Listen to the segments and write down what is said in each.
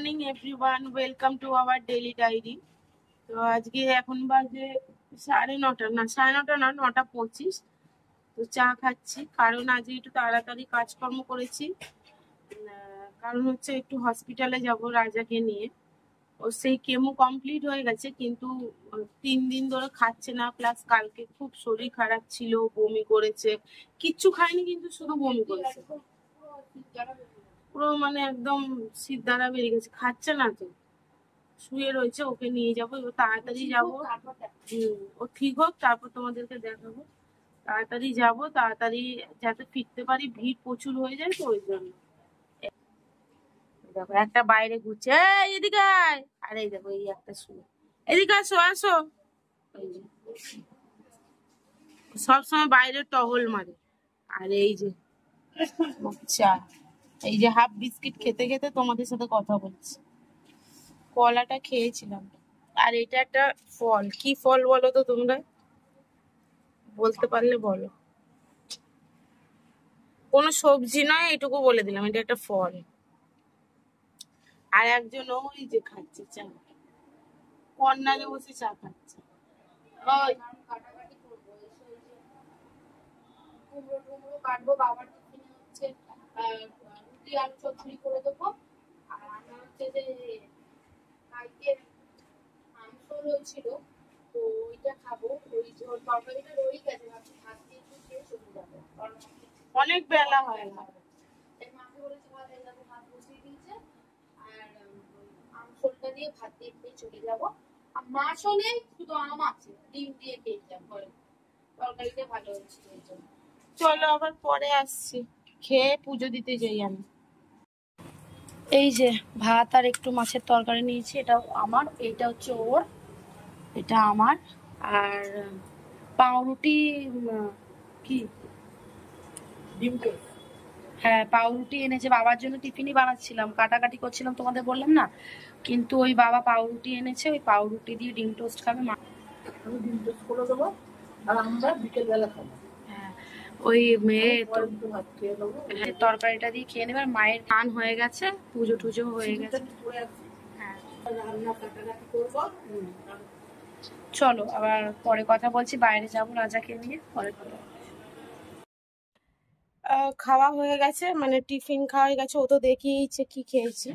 Morning everyone, welcome to our daily diary. তো আজকে এখন বাজে 9:30, না 9:30 না, 9:25। তো চা খাচ্ছি, কারণ আজকে একটু তাড়াতাড়ি কাজকর্ম করেছি। কারণ হচ্ছে একটু হসপিটালে যাব রাজাকে নিয়ে। ও সেই কেমো কমপ্লিট হয়ে গেছে, কিন্তু 3 দিন ধরে খাচ্ছে না, প্লাস কালকে খুব শরীর খারাপ ছিল, বমি করেছে। কিচ্ছু খায়নি, কিন্তু শুধু বমি করেছে, পুরো মানে একদম সিদ্ধারা বেরিয়ে গেছে, খাচ্ছে না তো, শুয়ে রয়েছে। ওকে নিয়ে যাবো, এবার তাড়াতাড়ি যাবো। ও ঠিক হোক, তারপর তোমাদেরকে দেখাবো। তাড়াতাড়ি যাবো, তাড়াতাড়ি যাতে ফিরতে পারি, ভিড় প্রচুর হয়ে যায় তো, ওই জন্য। দেখো একটা বাইরে ঘুরছে, এদিকে আয়। আর এই দেখো এই একটা শুয়ে, এদিকে আসো আসো। সবসময় বাইরে টহল মারে। আর এই যে চা, এই যে হাফ বিস্কিট খেতে খেতে তোমাদের সাথে কথা বলছি। কলাটা খেয়েছিলাম। আর এটা একটা ফল, কি ফল বলো তো তোমরা? বলতে পারলে বলো। কোনো সবজি নয়, এটুকু বলে দিলাম, এটা একটা ফল। আর একজন ওই যে খাচ্ছে চা, কর্নারে বসে চা খাচ্ছে। ওই কুমড়ো টুমড়ো কাটবো, বাবার টিফিনে হচ্ছে রুটি আলু চচ্চড়ি করে দেবো। আর আমরা হচ্ছে যে কালকে মাংস রয়েছিল, তো ওইটা খাবো। ওই তরকারিটা রয়েই গেছে, ভাবছি ভাত দিয়ে একটু খেয়ে চলে যাবো, অনেক বেলা হয় না। মাকে বলেছে ভাত এই যাবো, ভাত বসিয়ে দিয়েছে। আর মাংসটা দিয়ে ভাত দিয়ে খেয়ে চলে যাবো। আর মাছও নেই, শুধু আম আছে, ডিম দিয়ে খেয়েছিলাম, তরকারিটা ভালো হচ্ছে। চলো আবার পরে আসছি, খেয়ে পুজো দিতে যাই আমি। এই যে ভাত আর একটু মাছের তরকারি নিয়েছি, এটাও আমার, এইটা হচ্ছে ওর, এটা আমার। আর পাউরুটি, কি ডিম টোস্ট, হ্যাঁ পাউরুটি এনেছে। বাবার জন্য টিফিনই বানাচ্ছিলাম, কাটাকাটি করছিলাম তোমাদের বললাম না, কিন্তু ওই বাবা পাউরুটি এনেছে, ওই পাউরুটি দিয়ে ডিম টোস্ট খাবে। আমি ডিম টোস্ট করে দেবো, আর আমরা বিকেলবেলা খাবো। হ্যাঁ ওই মেয়ে তরকারিটা দিয়ে খেয়ে নেবে। মায়ের টান হয়ে গেছে, পুজো টুজো হয়ে গেছে। হ্যাঁ রান্না কাটাকাটি করবো। চলো আবার পরে কথা বলছি, বাইরে যাবো রাজাকে নিয়ে, পরে কথা। খাওয়া হয়ে গেছে, মানে টিফিন খাওয়া হয়ে গেছে, ও তো দেখিয়েছে কি খেয়েছি।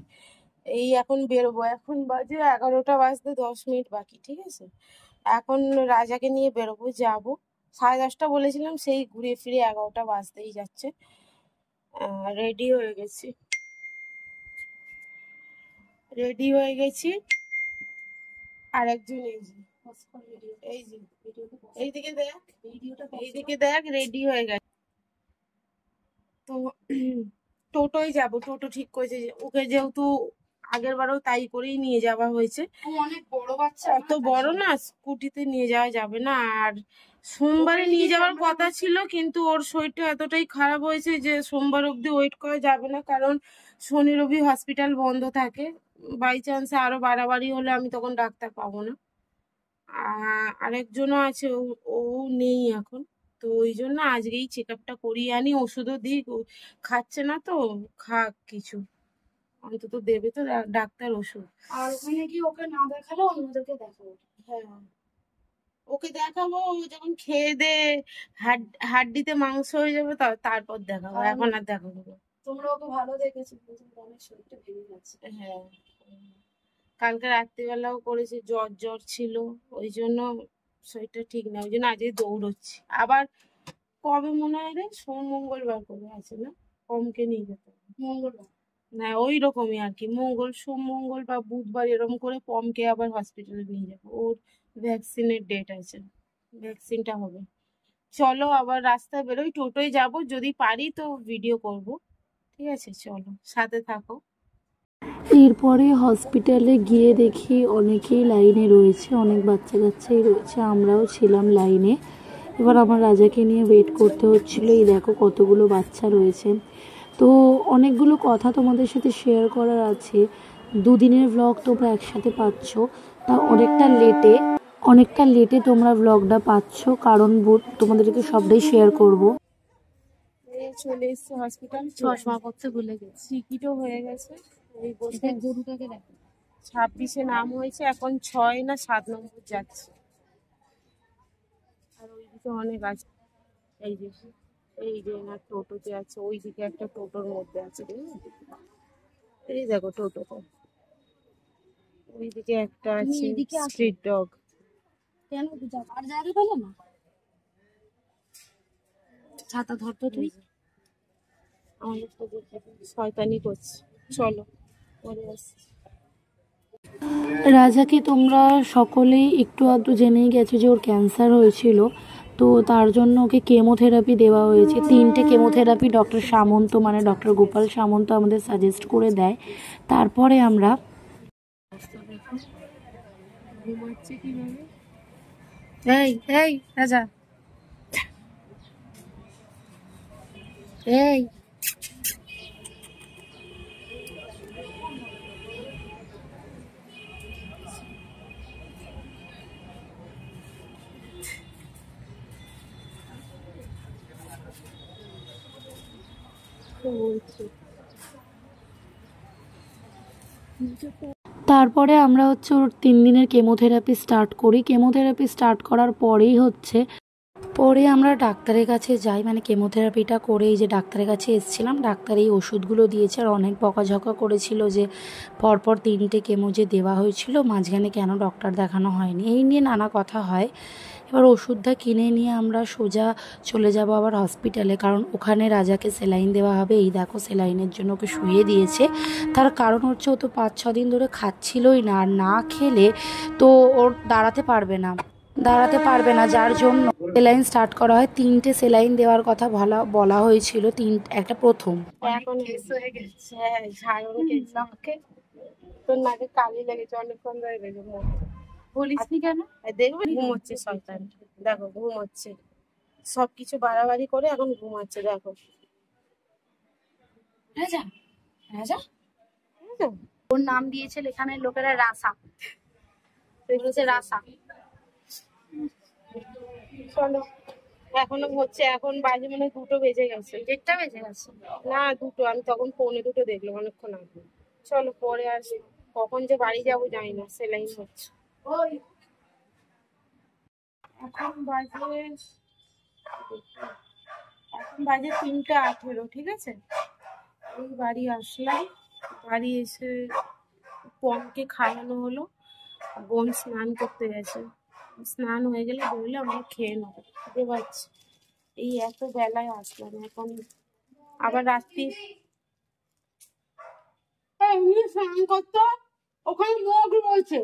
এই এখন বেরোবো, এখন বাজে 11টা বাজতে 10 মিনিট বাকি, ঠিক আছে। এখন রাজাকে নিয়ে বেরোবো, যাবো 10:30 বলেছিলাম, সেই ঘুরে ফিরে 11টা বাজতেই যাচ্ছে। রেডি হয়ে গেছি, রেডি হয়ে গেছি। আর একজন এই যে এইদিকে দেখ, এইদিকে দেখ, রেডি হয়ে গেছে। তো টোটোই যাব, টোটো ঠিক করেছে। ওকে যেহেতু আগের বারেও তাই করেই নিয়ে যাওয়া হয়েছে, অনেক বড় বাচ্চা, অত বড় না, স্কুটিতে নিয়ে যাওয়া যাবে না। আর সোমবারে নিয়ে যাওয়ার কথা ছিল, কিন্তু ওর শরীরটা এতটাই খারাপ হয়েছে যে সোমবার অবধি ওয়েট করা যাবে না, কারণ শনি রবি হসপিটাল বন্ধ থাকে। বাই চান্সে আরো বাড়াবাড়ি হলে আমি তখন ডাক্তার পাবো না। আরেকজনও আছে, ও নেই এখন। তো ওই জন্য আজকেই চেক আপটা করিয়ে আনি, ওষুধও দিই, খাচ্ছে না তো, খাক কিছু, অন্তত দেবে তো ডাক্তার ওষুধ। আর ওখানে কি ওকে না দেখালে অন্যদেরকে দেখাবো? হ্যাঁ ওকে দেখাবো, ও যখন খেয়ে দে হাড্ডিতে মাংস হয়ে যাবে, তারপর দেখাবো, এখন আর দেখাবো। তোমরা ওকে ভালো দেখেছো, অনেক শরীরটা ভেঙে গেছে। হ্যাঁ কালকে রাত্রিবেলাও করেছে, জ্বর জ্বর ছিল, ওই জন্য শরীরটা ঠিক না, ওই জন্য আজকে দৌড়চ্ছি। আবার কবে মনে হয় রে, সোম মঙ্গলবার করে আছে না, কমকে নিয়ে যেতে হবে। মঙ্গলবার না, ওই রকমই আর কি, সোম মঙ্গল বা বুধবার এরকম করে পমকে আবার হসপিটালে নিয়ে যাবো, ওর ভ্যাকসিনের ডেট আছে, ভ্যাকসিনটা হবে। চলো আবার রাস্তায় বেরোই, টোটোয় যাব, যদি পারি তো ভিডিও করব, ঠিক আছে? চলো সাথে থাকো। এরপরে হসপিটালে গিয়ে দেখি অনেকেই লাইনে রয়েছে, অনেক বাচ্চা কাচ্চাই রয়েছে, আমরাও ছিলাম লাইনে। এবার আমার রাজাকে নিয়ে ওয়েট করতে হচ্ছিল। এই দেখো কতগুলো বাচ্চা রয়েছে। তো অনেকগুলো কথা তোমাদের সাথে শেয়ার করার আছে, দুদিনের ব্লগ তোমরা একসাথে পাচ্ছ, তা অনেকটা লেটে তোমরা ব্লগটা পাচ্ছ, কারণ তোমাদেরকে সবটাই শেয়ার করব। চলে এসছি হসপিটাল, চশমা পড়তে ভুলে গেছি, টিকিটও হয়ে গেছে। এই বসে গরুটাকে দেখো। 26-এ নাম হয়েছে, এখন 6 না 7 নম্বর যাচ্ছে। আর ওইদিকে অনেক আছে, এই যে না টোটোতে আছে, ওইদিকে একটা টোটোর মধ্যে আছে, এই দেখো টোটোতে, ওইদিকে একটা আছে স্ট্রিট ডগ। কেন আর জায়গা পেলে না? ছাতা ধরতো তুই। আমাদের তো দেখে শয়তানি করছে। চলো পরে আসছি। রাজাকে তোমরা সকলেই একটু আধটু জেনেই গেছো যে ওর ক্যান্সার হয়েছিল, তো তার জন্য ওকে কেমোথেরাপি দেওয়া হয়েছে। 3টে কেমোথেরাপি ডক্টর সামন্ত মানে ডক্টর গোপাল সামন্ত আমাদের সাজেস্ট করে দেয়। তারপরে আমরা ঘুমাচ্ছে কিভাবে? এই এই রাজা, এই বলছে তারপরে আমরা হচ্ছে ওর 3 দিনের কেমোথেরাপি স্টার্ট করি। কেমোথেরাপি স্টার্ট করার পরেই হচ্ছে পরে আমরা ডাক্তারের কাছে যাই, মানে কেমোথেরাপিটা করে এই যে ডাক্তারের কাছে এসেছিলাম, ডাক্তার এই ওষুধগুলো দিয়েছে। আর অনেক বকাঝকা করেছিল যে পরপর 3টে কেমো যে দেওয়া হয়েছিল, মাঝখানে কেন ডক্টর দেখানো হয়নি, এই নিয়ে নানা কথা হয়। এবার ওষুধটা কিনে নিয়ে আমরা সোজা চলে যাব আবার হসপিটালে, কারণ ওখানে রাজাকে সেলাইন দেওয়া হবে। এই দেখো সেলাইনের জন্য ওকে শুয়ে দিয়েছে। তার কারণ হচ্ছে ও তো 5-6 দিন ধরে খাচ্ছিলই না, আর না খেলে তো ওর দাঁড়াতে পারবে না, যার জন্য সেলাইন স্টার্ট করা হয়। 3টে সেলাইন দেওয়ার কথা বলা হয়েছিল, একটা প্রথম। এখন হয়ে গেছে। হ্যাঁ, ঝাড়ন খেয়েছে আমাকে, তোর নাকে কালি লেগেছে, অনেকক্ষণ ধরে লেগে বলিসনি কেন? দেখবে ঘুমোচ্ছে শয়তান, দেখো ঘুমোচ্ছে, সবকিছু বাড়াবাড়ি করে এখন ঘুমাচ্ছে, দেখো। রাজা, রাজা বুঝেছো? ওর নাম দিয়েছে এখানে লোকেরা রাসা, বলেছে রাসা। চলো, এখনো হচ্ছে, এখন বাজে মানে 2টো বেজে গেছে। 1টা বেজে গেছে। না 2টো, আমি তখন 1:45 দেখলাম, অনেকক্ষণ আগে। চলো পরে আসি, কখন যে বাড়ি যাবো জানি না, সেলাইন হচ্ছে। এখন বাজে 3:18, ঠিক আছে। এই বাড়ি আসলাম, বাড়ি এসে পমকে খাওয়ানো হলো, বোন স্নান করতে গেছে, স্নান হয়ে গেলে বললে আমরা খেয়ে নেবো, খেতে পাচ্ছি। এই এত বেলায় আসলাম, এখন আবার রাত্রি এমনি স্নান করতো, ওখানে মগ রয়েছে,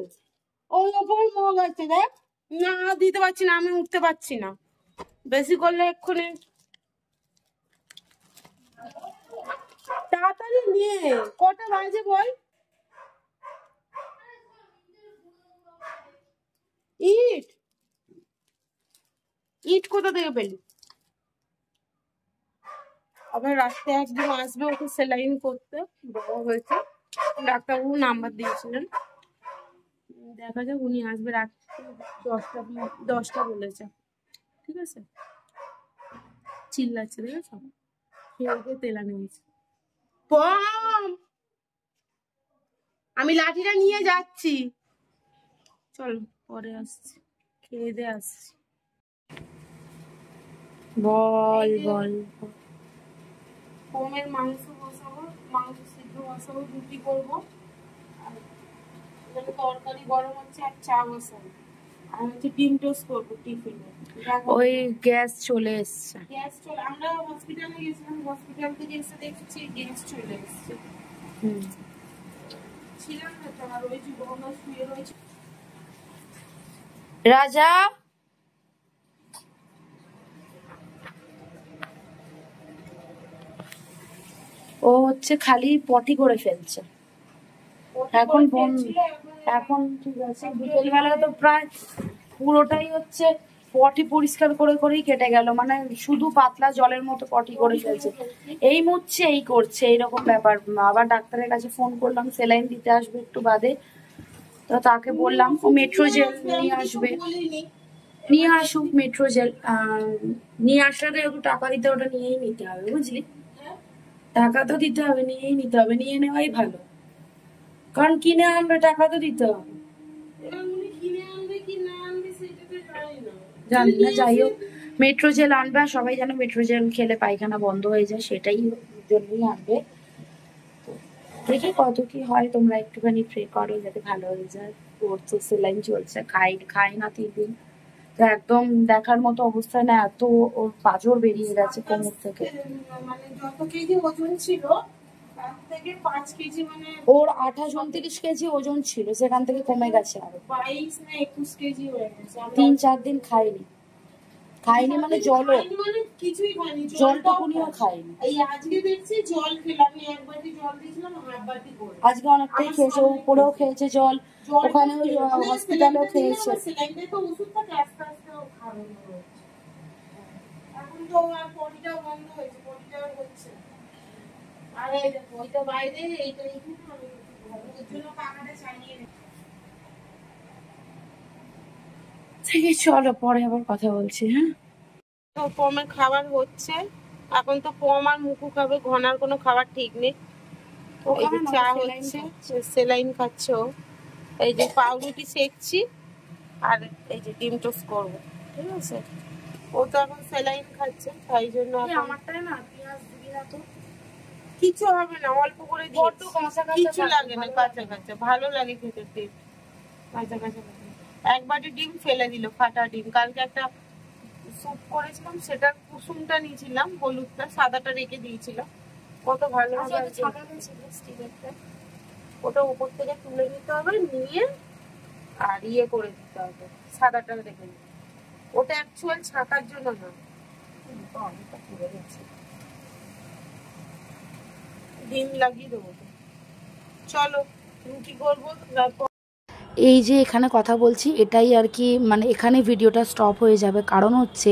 ওই ওপর মগ আছে, দেখ না দিতে পারছি না, আমি উঠতে পারছি না, বেশি করলে এক্ষুনি। তাড়াতাড়ি নিয়ে, কটা বাজে বল? ইট ইট কোথা থেকে পেলি? আবার রাস্তায় একজন আসবে ওকে সেলাইন করতে, বড় হয়েছে, ডাক্তারবাবু নাম্বার দিয়েছিলেন, দেখা যাক উনি আসবে রাত্রি 10টা বলেছে, ঠিক আছে। চিল্লাচ্ছে, দেখেছো, খেয়ে তেলা নিয়েছে। পম, আমি লাঠিটা নিয়ে যাচ্ছি, চলো পরে আসছি, খেয়ে দিয়ে আসছি। বল বল। পমের মাংস বসাবো, মাংস সিদ্ধ বসাবো, রুটি করবো, আর এখানে তরকারি গরম হচ্ছে, আর চা বসাবো, আর হচ্ছে ডিম টোস্ট করবো টিফিনে। ওই গ্যাস চলে এসছে। গ্যাস চলে, আমরা হসপিটালে গেছিলাম, হসপিটাল থেকে এসে দেখছি গ্যাস চলে এসছে। ছিলাম না তো, আর ওই যে বোনও শুয়ে রয়েছে। রাজা, ও হচ্ছে খালি পটি করে ফেলছে এখন। এখন ঠিক আছে, বিকেলবেলা তো প্রায় পুরোটাই হচ্ছে পটি পরিষ্কার করে করেই কেটে গেল, মানে শুধু পাতলা জলের মতো পটি করে ফেলছে, এই মুছছে এই করছে, এইরকম ব্যাপার। আবার ডাক্তারের কাছে ফোন করলাম, সেলাইন দিতে আসবে একটু বাদে, তো তাকে বললাম ও মেট্রো জেল নিয়ে আসবে, নিয়ে আসুক মেট্রো জেল। নিয়ে আসলে একটু টাকা দিতে, ওটা নিয়েই নিতে হবে, বুঝলি, টাকা তো দিতে হবে, নিয়েই নিতে হবে, নিয়ে নেওয়াই ভালো। কারণ কিনে আনবে, টাকা তো দিতে হবে। এবার উনি কিনে আনবে কি না আনবে সেটা তো জানি না। জানি না, যাই হোক মেট্রো জেল আনবে। আর সবাই জানো মেট্রো জেল খেলে পায়খানা বন্ধ হয়ে যায়, সেটাই জন্যই আনবে। দেখি কত কি হয়, তোমরা একটুখানি প্রে করো যাতে ভালো হয়ে যায়। ওর তো সেলাইন চলছে, খাই না 3 দিন, তো একদম দেখার মতো অবস্থা না, এত ওর পাঁজর বেরিয়ে গেছে কোমর থেকে। মানে যত কেজি ওজন ছিল তার থেকে 5 কেজি মানে ওর 28-29 কেজি ওজন ছিল, সেখান থেকে কমে গেছে আরো। 22 না 21 কেজি হয়ে গেছে। 3-4 দিন খাইনি মানে জলও, খাইনি মানে কিছুই খাইনি, জলটুকুনিও খাইনি। এই আজকে দেখছি জল খেলাম, আমি 1 বাটি জল দিয়েছিলাম, 1/2 বাটি করে। আজকে অনেকটাই খেয়েছে, উপরেও খেয়েছে জল, ওখানেও হসপিটালেও খেয়েছে। সেলাইনটা তো ওষুধ থাকে, আস্তে আস্তে ও খাবে। এখন তো আর পটিটাও বন্ধ হয়েছে, পটিটাও হচ্ছে না। আর এই দেখো ওইটা বাইরে, এইটা এখানে, আমি ওর জন্য পাখাটা চালিয়ে ঠিক আছে, চলো পরে আবার কথা বলছি। হ্যাঁ, তো পমের খাবার হচ্ছে এখন, তো পম আর মুকু খাবে, ঘনার কোনো খাবার ঠিক নেই। এই যে চা হচ্ছে, সেলাইন খাচ্ছে ও। এই যে পাউরুটি সেকছি আর এই যে ডিম টোস্ট করবো, ঠিক আছে। ও তো এখন সেলাইন খাচ্ছে, তাই জন্য আমারটাই না পেঁয়াজ দিবি না তো, কিছু হবে না, অল্প করে বড্ড দিয়েছি, কাঁচা কাঁচা কিছু থাকে, লাগে না, ভালো কাঁচা কাঁচা ভালো লাগে খেতে। ডিম কাঁচা কাঁচা লাগে। 1 বাটি ডিম ফেলে দিল, ফাটা ডিম। কালকে একটা স্যুপ করেছিলাম, সেটার কুসুমটা নিয়েছিলাম, হলুদটা, সাদাটা রেখে দিয়েছিলাম। কত ভালো হবে আর কি। ওটা উপর থেকে তুলে নিতে হবে, নিয়ে আর ইয়ে করে দিতে হবে, সাদাটা রেখে দিতে। ওটা অ্যাকচুয়াল ছাকার জন্য না। অনেকটা পুড়ে গেছে, ডিম লাগিয়ে দেবো। চলো রুটি করবো। এই যে এখানে কথা বলছি এটাই আর কি, মানে এখানে ভিডিওটা স্টপ হয়ে যাবে। কারণ হচ্ছে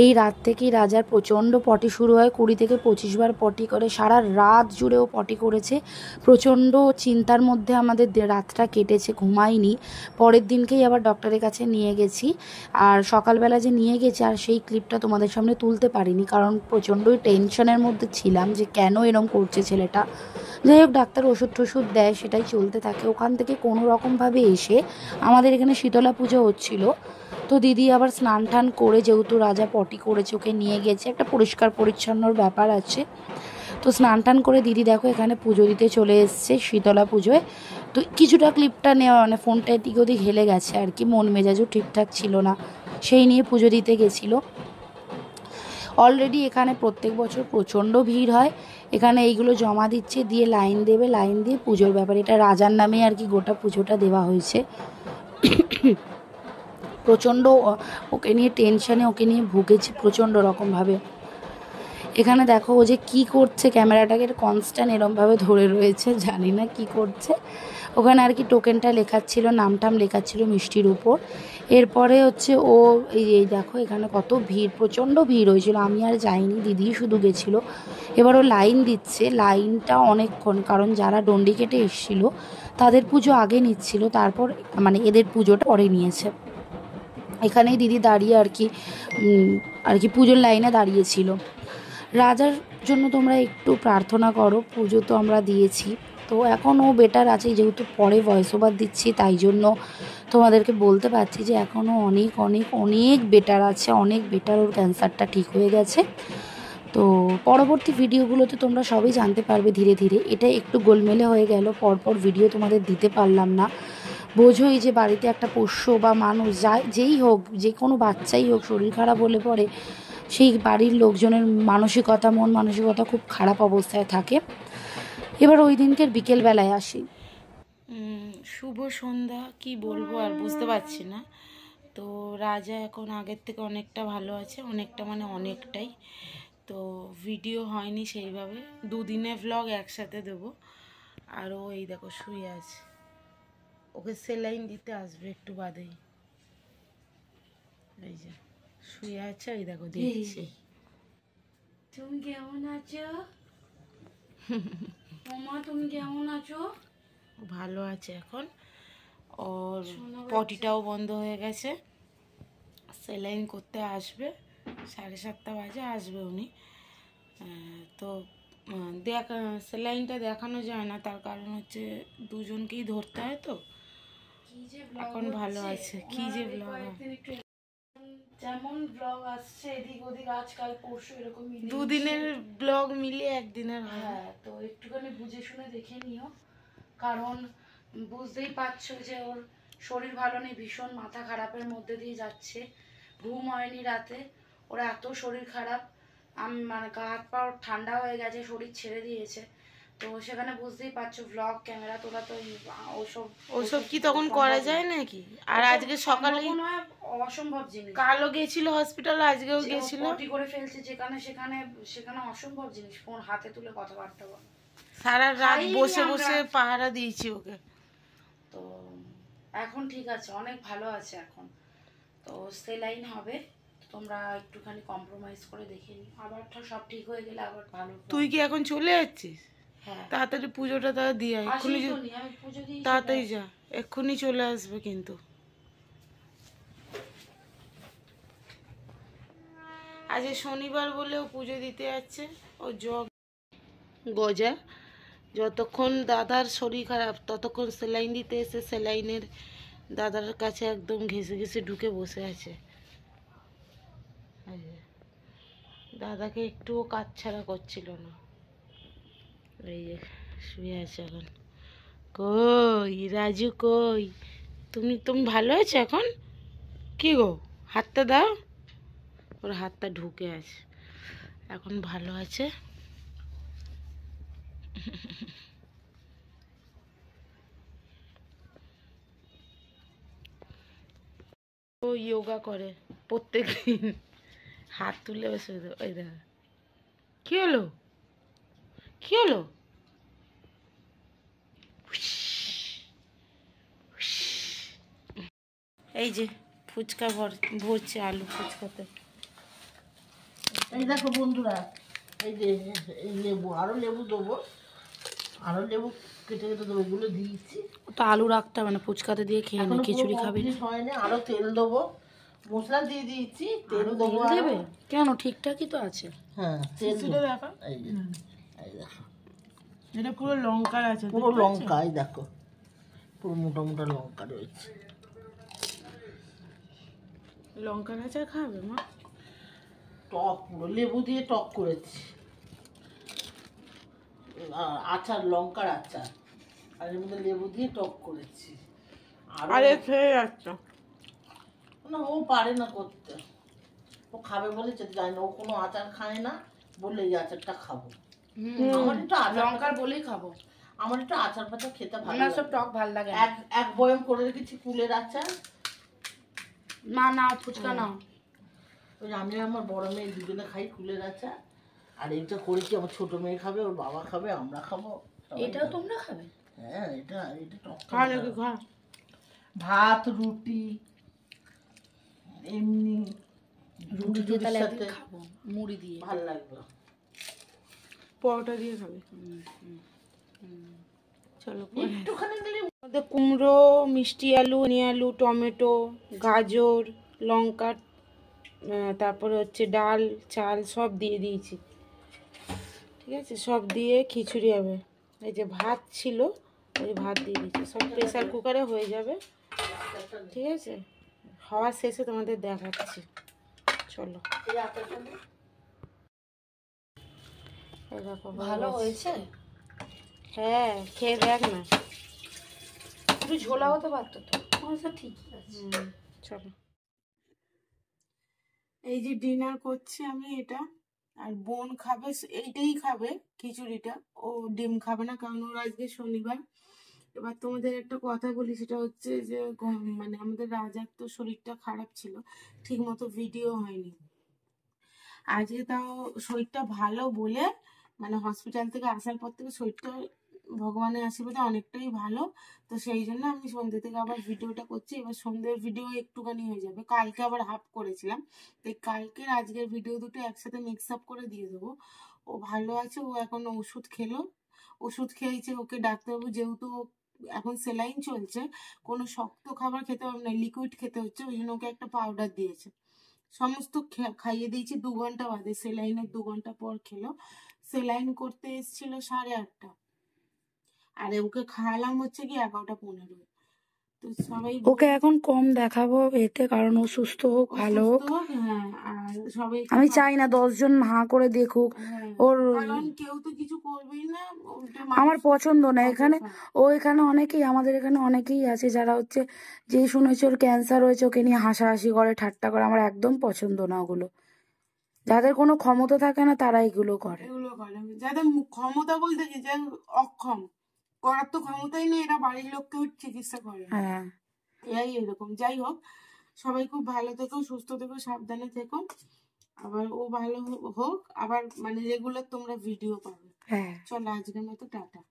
এই রাত থেকেই রাজার প্রচণ্ড পটি শুরু হয়, 20 থেকে 25 বার পটি করে, সারা রাত জুড়েও পটি করেছে। প্রচণ্ড চিন্তার মধ্যে আমাদের রাতটা কেটেছে, ঘুমাইনি। পরের দিনকেই আবার ডক্টরের কাছে নিয়ে গেছি। আর সকালবেলা যে নিয়ে গেছি, আর সেই ক্লিপটা তোমাদের সামনে তুলতে পারিনি, কারণ প্রচণ্ডই টেনশনের মধ্যে ছিলাম যে কেন এরম করছে ছেলেটা। যাই হোক ডাক্তার ওষুধ টষুধ দেয়, সেটাই চলতে থাকে। ওখান থেকে কোনো রকমভাবে এসে আমাদের এখানে শীতলা পুজো হচ্ছিল, তো দিদি আবার স্নান টান করে, যেহেতু রাজা পটি করেছে ওকে নিয়ে গেছে, একটা পরিষ্কার পরিচ্ছন্নর ব্যাপার আছে, তো স্নান টান করে দিদি দেখো এখানে পুজো দিতে চলে এসছে শীতলা পুজোয়। তো কিছুটা ক্লিপটা নেওয়া, মানে ফোনটা এদিক ওদিক হেলে গেছে আর কি, মন মেজাজও ঠিকঠাক ছিল না, সেই নিয়ে পুজো দিতে গেছিলো। অলরেডি এখানে প্রত্যেক বছর প্রচণ্ড ভিড় হয়, এখানে এইগুলো জমা দিচ্ছে, দিয়ে লাইন দেবে, লাইন দিয়ে পুজোর ব্যাপার, এটা রাজার নামে আর কি গোটা পুজোটা দেওয়া হয়েছে। প্রচণ্ড ওকে নিয়ে টেনশানে, ওকে নিয়ে ভুগেছি প্রচণ্ড রকমভাবে। এখানে দেখো ও যে কী করছে, ক্যামেরাটাকে কনস্ট্যান্ট এরমভাবে ধরে রয়েছে, জানি না কি করছে। ওখানে আর কি টোকেনটা লেখাচ্ছিল, নামটাম লেখাচ্ছিল মিষ্টির উপর। এরপরে হচ্ছে ও এই দেখো এখানে কত ভিড়, প্রচণ্ড ভিড় হয়েছিল, আমি আর যাইনি, দিদি শুধু গেছিলো। এবার ও লাইন দিচ্ছে, লাইনটা অনেকক্ষণ, কারণ যারা ডন্ডি কেটে এসেছিল তাদের পুজো আগে নিচ্ছিল, তারপর মানে এদের পুজোটা পরে নিয়েছে। এখানেই দিদি দাঁড়িয়ে আর কি পুজোর লাইনে দাঁড়িয়েছিল। রাজার জন্য তোমরা একটু প্রার্থনা করো, পুজো তো আমরা দিয়েছি, তো এখন ও বেটার আছে, যেহেতু পরে ভয়েস ওভার দিচ্ছি তাই জন্য তোমাদেরকে বলতে পারছি যে এখনও অনেক অনেক অনেক বেটার আছে, অনেক বেটার, ওর ক্যান্সারটা ঠিক হয়ে গেছে। তো পরবর্তী ভিডিওগুলোতে তোমরা সবই জানতে পারবে ধীরে ধীরে। এটা একটু গোলমেলে হয়ে গেল, পরপর ভিডিও তোমাদের দিতে পারলাম না। বোঝোই যে বাড়িতে একটা পোষ্য বা মানুষ যেই হোক, যে কোনো বাচ্চাই হোক, শরীর খারাপ হলে পরে সেই বাড়ির লোকজনের মানসিকতা, মন মানসিকতা খুব খারাপ অবস্থায় থাকে। এবার ওই দিনকের বিকেলবেলায় আসি। শুভ সন্ধ্যা, কি বলবো আর বুঝতে পারছি না। তো রাজা এখন আগের থেকে অনেকটা ভালো আছে, অনেকটা মানে অনেকটাই। তো ভিডিও হয়নি সেইভাবে, 2 দিনের ভ্লগ একসাথে দেবো। আরও এই দেখো শুয়ে আছে, ওকে সেলাইন দিতে আসবে একটু বাদেই। এই যে শুয়ে আছে, এই দেখো দেখছি। তুমি কেমন আছো মামা, তুমি কেমন আছো? ভালো আছে এখন, ওর পটিটাও বন্ধ হয়ে গেছে, সেলাইন করতে আসবে, 7:30 বাজে আসবে উনি। তো স্যালাইনটা দেখানো যায় না, তার কারণ হচ্ছে দুজনকেই ধরতে হয় তো। কি যে এখন ভালো আছে, কি যে ব্লগ যেমন ব্লগ আসছে এদিক ওদিক, আজকাল পরশু এরকম দুদিনের ব্লগ মিলিয়ে একদিনের হয়। হ্যাঁ, তো একটুখানি বুঝে শুনে দেখে নিও, কারণ বুঝতেই পারছো যে ওর শরীর ভালো নেই, ভীষণ মাথা খারাপের মধ্যে দিয়ে যাচ্ছে, ঘুম হয়নি রাতে, ওর এত শরীর খারাপ, মানে গা হাত পা ঠান্ডা হয়ে গেছে, শরীর ছেড়ে দিয়েছে। তো সেখানে বুঝতেই পারছো ব্লগ ক্যামেরা তোলা তো ওসব কি তখন করা যায় নাকি? আর আজকে সকালে অসম্ভব জিনিস, কালও গেছিল হসপিটালে, আজকেও গেছিল, পটি করে ফেলছে যেখানে সেখানে, সেখানে অসম্ভব জিনিস, ফোন হাতে তুলে কথাবার্তা বল। সারা রাত খাইনি বসে আমরা। বসে পাহারা দিয়েছি ওকে। তো এখন ঠিক আছে, অনেক ভালো আছে এখন। তো সেলাইন হবে, তোমরা একটুখানি কম্প্রোমাইজ করে দেখে নিও, আবার সব ঠিক হয়ে গেলে আবার ভালো। তুই কি এখন চলে যাচ্ছিস? হ্যাঁ, তাড়াতাড়ি পুজোটা তারা দিয়ে আয়, এক্ষুনি আসি তো নি, আমি পুজো দিয়ে তাড়াতাড়ি যা, এক্ষুনি চলে আসবে কিন্তু। আজ শনিবার বলেও পুজো দিতে যাচ্ছে ও জগ গজা। যতক্ষণ দাদার শরীর খারাপ ততক্ষণ সেলাইন দিতে এসে সেলাইনের দাদার কাছে একদম ঘেঁষে ঘেঁষে ঢুকে বসে আছে। এই যে, দাদাকে একটুও কাজ ছাড়া করছিল না, এই যে শুয়ে আছে এখন। কই রাজু কই? তুমি তুমি ভালো আছো এখন? কি গো, হাতটা দাও। ওর হাতটা ঢুকে আছে, এখন ভালো আছে। ও যোগা করে প্রত্যেক দিন, হাত তুলে বসে। ওই দেখা, কি হলো, কি হলো? এই যে ফুচকা ভরছে আলু ফুচকাতে। এই দেখো বন্ধুরা, এই যে এই লেবু, আরো লেবু দেবো, আরো লেবু কেটে কেটে দেবো, এগুলো দিয়েছি। তো আলু রাখতে হবে না, ফুচকাতে দিয়ে খেয়ে নে, খিচুড়ি খাবি না? হয়নি, আরো তেল দেবো, মশলা দিয়ে দিয়েছি, তেল দেবো। দেবে কেন, ঠিকঠাকই তো আছে। হ্যাঁ, তেল সেটা দেবো। দেখো, এই যে, এই দেখো, এটা পুরো লঙ্কার আছে, পুরো লঙ্কা, এই দেখো পুরো মোটা মোটা লঙ্কা রয়েছে। লঙ্কার আচার খাবে মা? টক, পুরো লেবু দিয়ে টক করেছি, আচার, লঙ্কার আচার, আর এর মধ্যে লেবু দিয়ে টক করেছি। আরে খেয়ে যাচ্ছ না, ও পারে না করতে, ও খাবে বলে যেতে যায় না, ও কোনো আচার খায় না, বললে এই আচারটা খাবো। আমার একটু আচার, লঙ্কার বলেই খাবো, আমার একটু আচার পাচার খেতে ভালো আমার সব লাগে। টক ভাল লাগে না। এক বয়ম করে রেখেছি কুলের আচার। মা না ফুচকা নাও। ওই আমি আর আমার বড় মেয়ে দুজনে খাই কুলের আচার, আর এইটা করেছি, আমার ছোট মেয়ে খাবে, ওর বাবা খাবে, আমরা খাবো, সবাই এটাও খাবে। তোমরা খাবে? হ্যাঁ, এটা এটা টক খা নাকি খা। ভাত, রুটি, এমনি রুটি দিয়ে তাহলে সাথে একদিন খাবো, মুড়ি দিয়ে। ভালো লাগবে। পরোটা দিয়ে খাবে। চলো একটুখানি দিলে আমাদের কুমড়ো, মিষ্টি আলু, আলু, টমেটো, গাজর, লঙ্কা, তারপরে হচ্ছে ডাল, চাল সব দিয়ে দিয়েছি, ঠিক আছে? সব দিয়ে খিচুড়ি হবে। এই যে ভাত ছিল, ওই ভাত দিয়ে দিয়েছি, সব প্রেসার কুকারে হয়ে যাবে, ঠিক আছে? হওয়ার শেষে তোমাদের দেখাচ্ছি, চলো। এই আচারটা দিই। এই দেখো ভালো হয়েছে, হ্যাঁ, খেয়ে দেখ না। একটু ঝোলা হতে পারতো তো। আচ্ছা ঠিক আছে, চলো। এই যে ডিনার করছি আমি এটা, আর বোন খাবে, এইটাই খাবে খিচুড়িটা, ও ডিম খাবে না, কারণ ওর আজকে শনিবার। এবার তোমাদের একটা কথা বলি, সেটা হচ্ছে যে মানে আমাদের রাজার তো শরীরটা খারাপ ছিল, ঠিক মতো ভিডিও হয়নি। আজকে তাও শরীরটা ভালো বলে, মানে হসপিটাল থেকে আসার পর থেকে শরীরটা ভগবানের আশীর্বাদে অনেকটাই ভালো, তো সেই জন্য আমি সন্ধ্যে থেকে আবার ভিডিওটা করছি। এবার সন্ধ্যের ভিডিও একটুখানি হয়ে যাবে, কালকে আবার হাফ করেছিলাম, তাই কালকের আজকের ভিডিও দুটো একসাথে মিক্স আপ করে দিয়ে দেবো। ও ভালো আছে, ও এখন ওষুধ খেলো, ওষুধ খেয়েছে, ওকে ডাক্তারবাবু যেহেতু এখন সেলাইন চলছে, কোনো শক্ত খাবার খেতে হবে না, লিকুইড খেতে হচ্ছে, ওই জন্য ওকে একটা পাউডার দিয়েছে, সমস্ত খাইয়ে দিয়েছি 2 ঘন্টা বাদে, সেলাইনের 2 ঘন্টা পর খেলো। সেলাইন করতে এসেছিল 8:30, আর ওকে খাওয়ালাম হচ্ছে কি 11:15। তো সবাই ওকে এখন কম দেখাবো এতে, কারণ ও সুস্থ হোক, ভালো হোক। সুস্থ হোক, হ্যাঁ। আর সবাই আমি চাই না 10 জন হা করে দেখুক। হ্যাঁ, ওর কারণ কেউ তো কিছু করবেই না, উল্টে আমার মানুষ পছন্দ না হবে এখানে। খারাপ। ও এখানে অনেকেই, আমাদের এখানে অনেকেই আছে যারা হচ্ছে, যেই শুনেছে ওর ক্যান্সার হয়েছে ওকে নিয়ে হাসাহাসি করে, ঠাট্টা করে। আমার একদম পছন্দ না ওগুলো। যাদের কোনো ক্ষমতা থাকে না তারা এগুলো করে। এগুলো করে যাদের ক্ষমতা বলতে কি, যে অক্ষম, করার তো ক্ষমতাই নেই, এরা বাড়ির লোককেও চিকিৎসা করে না। হ্যাঁ, এরাই এরকম। যাই হোক, সবাই খুব ভালো থেকো, সুস্থ থেকো, সাবধানে থেকো। আবার ও ভালো হোক, আবার মানে রেগুলার তোমরা ভিডিও পাবে। হ্যাঁ। চলো আজকের মতো টাটা।